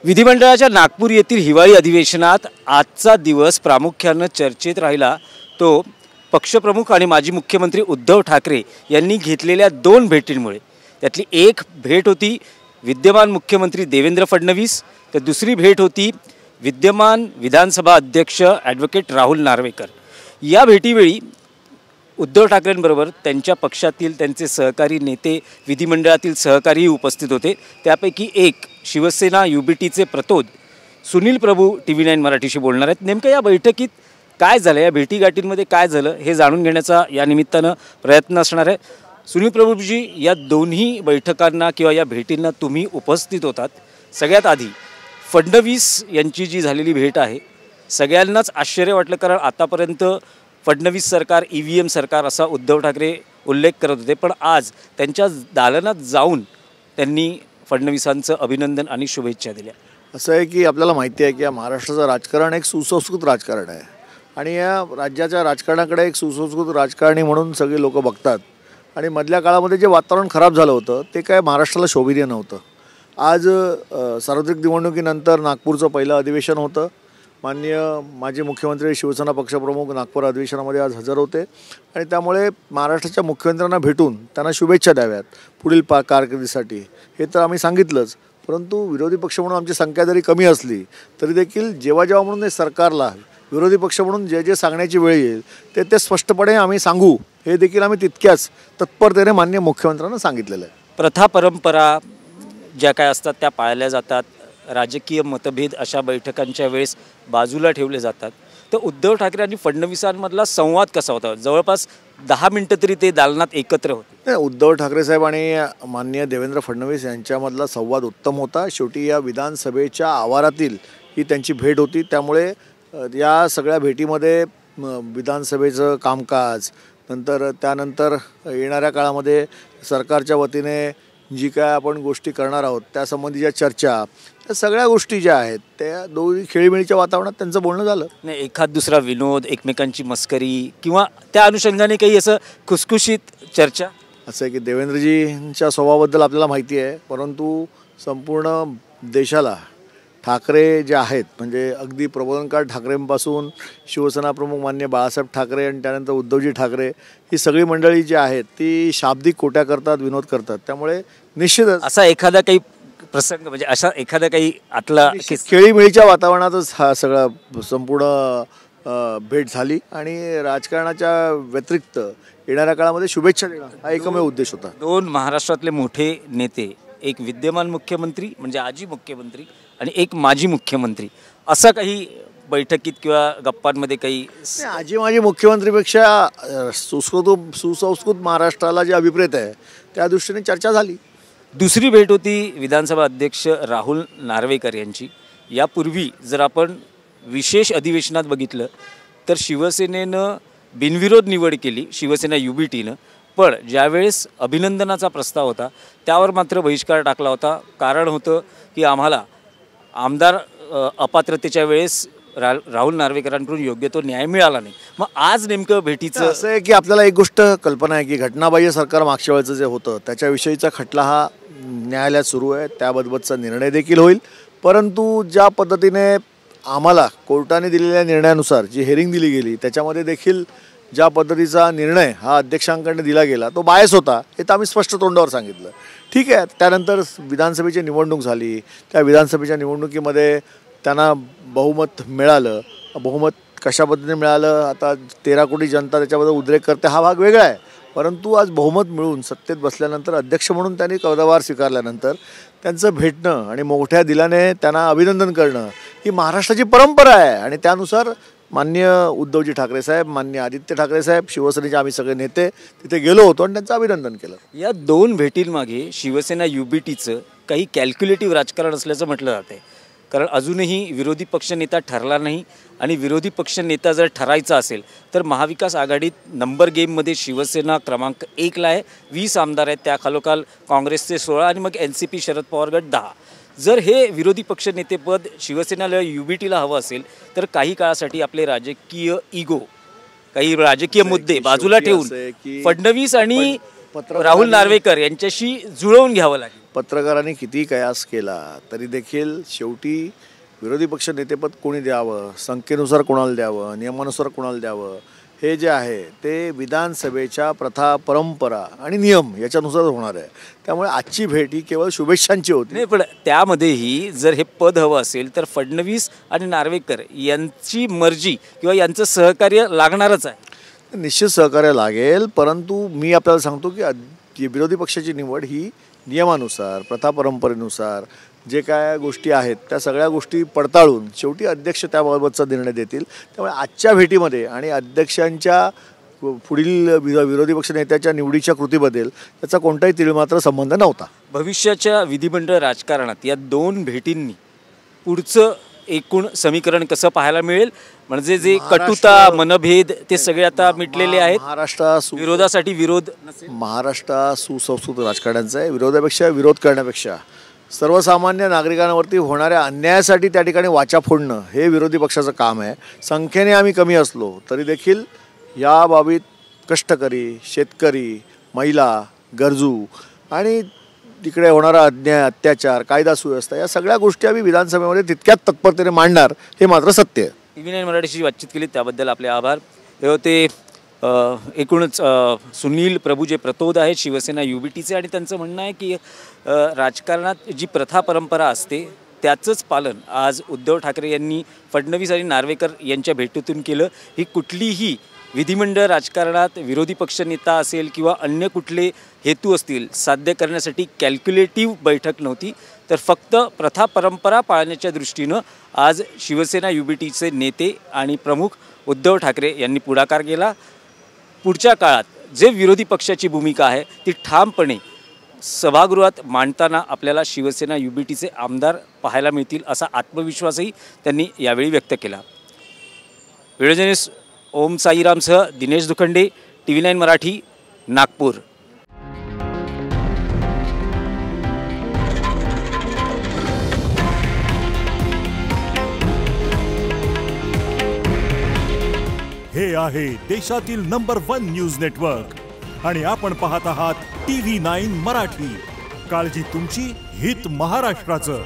विधिमंडळाच्या नागपूर येथील हिवाळी अधिवेशनात आजचा दिवस प्रामुख्याने चर्चेत राहिला तो पक्षप्रमुख आणि माजी मुख्यमंत्री उद्धव ठाकरे यांनी घेतलेल्या दोन भेटींमुळे। त्यातली एक भेट होती विद्यमान मुख्यमंत्री देवेंद्र फडणवीस, तर दुसरी भेट होती विद्यमान विधानसभा अध्यक्ष ॲडव्होकेट राहुल नार्वेकर। या भेटीवेळी उद्धव ठाकरेंबरोबर त्यांच्या पक्षातील त्यांचे सहकारी नेते, विधिमंडळातील सहकारीही उपस्थित होते। त्यापैकी एक शिवसेना युबीटीचे प्रतोद सुनील प्रभू TV9 मराठीशी बोलणार आहेत। नेमकं या बैठकीत काय झालं, या भेटीगाठींमध्ये काय झालं हे जाणून घेण्याचा या निमित्तानं प्रयत्न असणार आहे। सुनील प्रभूजी, या दोन्ही बैठकांना किंवा या भेटींना तुम्ही उपस्थित होतात। सगळ्यात आधी फडणवीस यांची जी झालेली भेट आहे सगळ्यांनाच आश्चर्य वाटलं, कारण आतापर्यंत फडणवीस सरकार EVM सरकार असा उद्धव ठाकरे उल्लेख करत होते, पण आज त्यांच्या दालनात जाऊन त्यांनी फडणवीसांचं अभिनंदन आणि शुभेच्छा दिल्या। असं आहे की आपल्याला माहिती आहे की या महाराष्ट्राचं राजकारण एक सुसंस्कृत राजकारण आहे आणि या राज्याच्या राजकारणाकडे एक सुसंस्कृत राजकारणी म्हणून सगळे लोक बघतात। आणि मधल्या काळामध्ये जे वातावरण खराब झालं होतं ते काय महाराष्ट्राला शोभनीय नव्हतं। आज सार्वत्रिक निवडणुकीनंतर नागपूरचं पहिलं अधिवेशन होतं। माननीय माजी मुख्यमंत्री शिवसेना पक्षप्रमुख नागपूर अधिवेशनामध्ये आज हजर होते आणि त्यामुळे महाराष्ट्राच्या मुख्यमंत्र्यांना भेटून त्यांना शुभेच्छा द्याव्यात पुढील कारकिर्दीसाठी हे तर आम्ही सांगितलंच। परंतु विरोधी पक्ष म्हणून आमची संख्या जरी कमी असली तरी देखील जेव्हा जेव्हा म्हणून सरकारला विरोधी पक्ष म्हणून जे जे सांगण्याची वेळ येईल ते स्पष्टपणे आम्ही सांगू हे देखील आम्ही तितक्याच तत्परतेने माननीय मुख्यमंत्र्यांना सांगितलेलं आहे। प्रथा परंपरा ज्या काय असतात त्या पाळल्या जातात, राजकीय मतभेद अशा बैठकांच्या वेळेस बाजूला ठेवले जातात। तर उद्धव ठाकरे आणि फडणवीसांमधला संवाद कसा होता? जवळपास 10 मिनिटं तरी ते दालनात एकत्र होते। उद्धव ठाकरे साहेब आणि माननीय देवेंद्र फडणवीस यांच्यामधला संवाद उत्तम होता। शेवटी या विधानसभेच्या आवारातील ही त्यांची भेट होती, त्यामुळे या सगळ्या भेटीमध्ये विधानसभेचं कामकाज त्यानंतर येणाऱ्या काळामध्ये सरकारच्या वतीने जी काय आपण गोष्टी करणार आहोत त्यासंबंधीच्या चर्चा, या सगळ्या गोष्टी ज्या आहेत त्या दोन्ही खेळीमेळीच्या वातावरणात त्यांचं बोलणं झालं। नाही, एखाद दुसरा विनोद, एकमेकांची मस्करी किंवा त्या अनुषंगाने काही असं खुसखुशीत चर्चा? असं आहे की देवेंद्रजींच्या स्वभावाबद्दल आपल्याला माहिती आहे, परंतु संपूर्ण देशाला ठाकरे जे आहेत म्हणजे अगदी प्रबोधनकार ठाकरेंपासून शिवसेना प्रमुख माननीय बाळासाहेब ठाकरे आणि त्यानंतर उद्धवजी ठाकरे ही सगळी मंडळी जी आहेत ती शाब्दिक कोट्या करतात, विनोद करतात। त्यामुळे निश्चितच असा एखादा काही प्रसंग म्हणजे अशा एखादा काही आतला खेळीमेळीच्या वातावरणातच हा सगळा संपूर्ण भेट झाली आणि राजकारणाच्या व्यतिरिक्त येणाऱ्या काळामध्ये शुभेच्छा देणं हा एकमेव उद्देश होता। दोन महाराष्ट्रातले मोठे नेते, एक विद्यमान मुख्यमंत्री म्हणजे आजी मुख्यमंत्री आणि एक माजी मुख्यमंत्री, असं काही बैठकीत किंवा गप्पांमध्ये काही? आजी माजी मुख्यमंत्रीपेक्षा सुसंस्कृत महाराष्ट्राला जे अभिप्रेत आहे त्या दृष्टीने चर्चा झाली। दुसरी भेट होती विधानसभा अध्यक्ष राहुल नार्वेकर यांची। यापूर्वी जर आपण विशेष अधिवेशनात बघितलं तर शिवसेनेनं बिनविरोध निवड केली, शिवसेना युबीटीनं, पण ज्यावेळेस अभिनंदनाचा प्रस्ताव होता त्यावर मात्र बहिष्कार टाकला होता। कारण होतं की आम्हाला आमदार अपात्रतेच्या वेळेस राहुल नार्वेकरांकडून योग्य तो न्याय मिळाला नाही। मग आज नेमकं भेटीचं असं आहे की आपल्याला एक गोष्ट कल्पना आहे की घटनाबाह्य सरकार मागच्या वेळेचं जे होतं त्याच्याविषयीचा खटला हा न्यायालयात सुरू आहे, त्याबाबतचा निर्णय देखील होईल। परंतु ज्या पद्धतीने आम्हाला कोर्टाने दिलेल्या निर्णयानुसार जी हेरिंग दिली गेली त्याच्यामध्ये देखील ज्या पद्धतीचा निर्णय हा अध्यक्षांकडे दिला गेला तो बायस होता हे तर आम्ही स्पष्ट तोंडावर सांगितलं। ठीक आहे, त्यानंतर विधानसभेची निवडणूक झाली, त्या विधानसभेच्या निवडणुकीमध्ये त्यांना बहुमत मिळालं। बहुमत कशा पद्धतीने मिळालं आता 13 कोटी जनता त्याच्याबद्दल उद्रेक करते हा भाग वेगळा आहे, परंतु आज बहुमत मिळून सत्तेत बसल्यानंतर अध्यक्ष म्हणून त्यांनी पदभार स्वीकारल्यानंतर त्यांचं भेटणं आणि मोठ्या दिलाने त्यांना अभिनंदन करणं ही महाराष्ट्राची परंपरा आहे। आणि त्यानुसार माननीय उद्धवजी ठाकरे साहेब, माननीय आदित्य ठाकरे साहेब, शिवसेनेचे आम्ही सगळे नेते तिथे गेलो होतो आणि त्यांचं अभिनंदन केलं। या दोन भेटींमागे शिवसेना युबीटीचं काही कॅल्क्युलेटिव्ह राजकारण असल्याचं म्हटलं जाते, कारण अजूनही विरोधी पक्षनेता ठरला नाही आणि विरोधी पक्षनेता जर ठरायचा असेल तर महाविकास आघाडीत नंबर गेममध्ये शिवसेना क्रमांक 1ला आहे, 20 आमदार आहेत, त्याखालोखाल काँग्रेसचे 16 आणि मग NCP शरद पवार गट 10। जर हे विरोधी पक्षनेतेपद शिवसेनेला युबीटीला हवं असेल तर काही काळासाठी आपले राजकीय इगो, काही राजकीय मुद्दे बाजूला ठेवून फडणवीस आणि राहुल नार्वेकर यांच्याशी जुळवून घ्यावं लागेल. पत्रकारांनी किती कयास केला तरी देखील शेवटी विरोधी पक्ष नेतेपद कोणी द्यावं, संख्येनुसार कोणाला द्यावं, नियमानुसार कोणाला द्यावं, हे जे आहे ते विधानसभेच्या प्रथा, परंपरा आणि नियम याच्यानुसार होणार आहे. त्यामुळे आजची भेट ही केवळ शुभेच्छांची होती. नाही, पण त्यामध्येही जर हे पद हवं असेल तर फडणवीस आणि नार्वेकर यांची मर्जी किंवा यांचं सहकार्य लागणारच आहे. निश्चित सहकार्य लागेल, परंतु मी आपल्याला सांगतो की विरोधी पक्षाची निवड ही नियमानुसार, प्रथा परंपरेनुसार जे काय गोष्टी आहेत त्या सगळ्या गोष्टी पडताळून शेवटी अध्यक्ष त्याबाबतचा निर्णय देतील. त्यामुळे आजच्या भेटीमध्ये आणि अध्यक्षांच्या पुढील विरोधी पक्ष नेत्याच्या निवडीच्या कृतीबद्दल त्याचा कोणताही तिळमात्र संबंध नव्हता. भविष्याच्या विधिमंडळ राजकारणात या दोन भेटींनी पुढचं एकूण समीकरण कसं पाहायला मिळेल? म्हणजे जे कटुता, मनभेद ते सगळे आता मिटलेले आहेत. विरोधासाठी विरोध महाराष्ट्र सुसंस्कृत राजकारण्यांचा आहे. विरोधापेक्षा विरोध करण्यापेक्षा सर्वसामान्य नागरिकांवरती होणाऱ्या अन्यायासाठी त्या ठिकाणी वाचा फोडणं हे विरोधी पक्षाचं काम आहे. संख्येने आम्ही कमी असलो तरी देखील या बाबीत कष्टकरी, शेतकरी, महिला, गरजू आणि तिकडे होणारा अन्याय, अत्याचार, कायदा सुव्यवस्था या सगळ्या गोष्टी आम्ही विधानसभेमध्ये तितक्याच तत्परतेने मांडणार हे मात्र सत्य आहे. TV9 मराठीशी बातचीत केली त्याबद्दल आपले आभार. हे होते एकूणच सुनील प्रभू जे प्रतोद आहेत शिवसेना UBTचे, आणि त्यांचं म्हणणं आहे की राजकारणात जी प्रथा परंपरा असते त्याचंच पालन आज उद्धव ठाकरे यांनी फडणवीस आणि नार्वेकर यांच्या भेटीतून केलं. ही कुठलीही विधिमंडळ राजकारणात विरोधी पक्षनेता असेल किंवा अन्य कुठले हेतू असतील साध्य करण्यासाठी कॅल्क्युलेटिव्ह बैठक नव्हती, तर फक्त प्रथा परंपरा पाळण्याच्या दृष्टीनं आज शिवसेना UBTचे नेते आणि प्रमुख उद्धव ठाकरे यांनी पुढाकार केला. पुढच्या काळात जे विरोधी पक्षाची भूमिका आहे ती ठामपणे सभागृहात मांडताना आपल्याला शिवसेना UBTचे आमदार पाहायला मिळतील असा आत्मविश्वासही त्यांनी यावेळी व्यक्त केला. व्हिडिओ जर्नलिस्ट ओम साईरामसह दिनेश दुखंडे, TV9 मराठी, नागपूर. हे आहे देशातील नंबर 1 न्यूज नेटवर्क आणि आपण पाहत आहात TV9 मराठी. काळजी तुमची, हित महाराष्ट्राचं.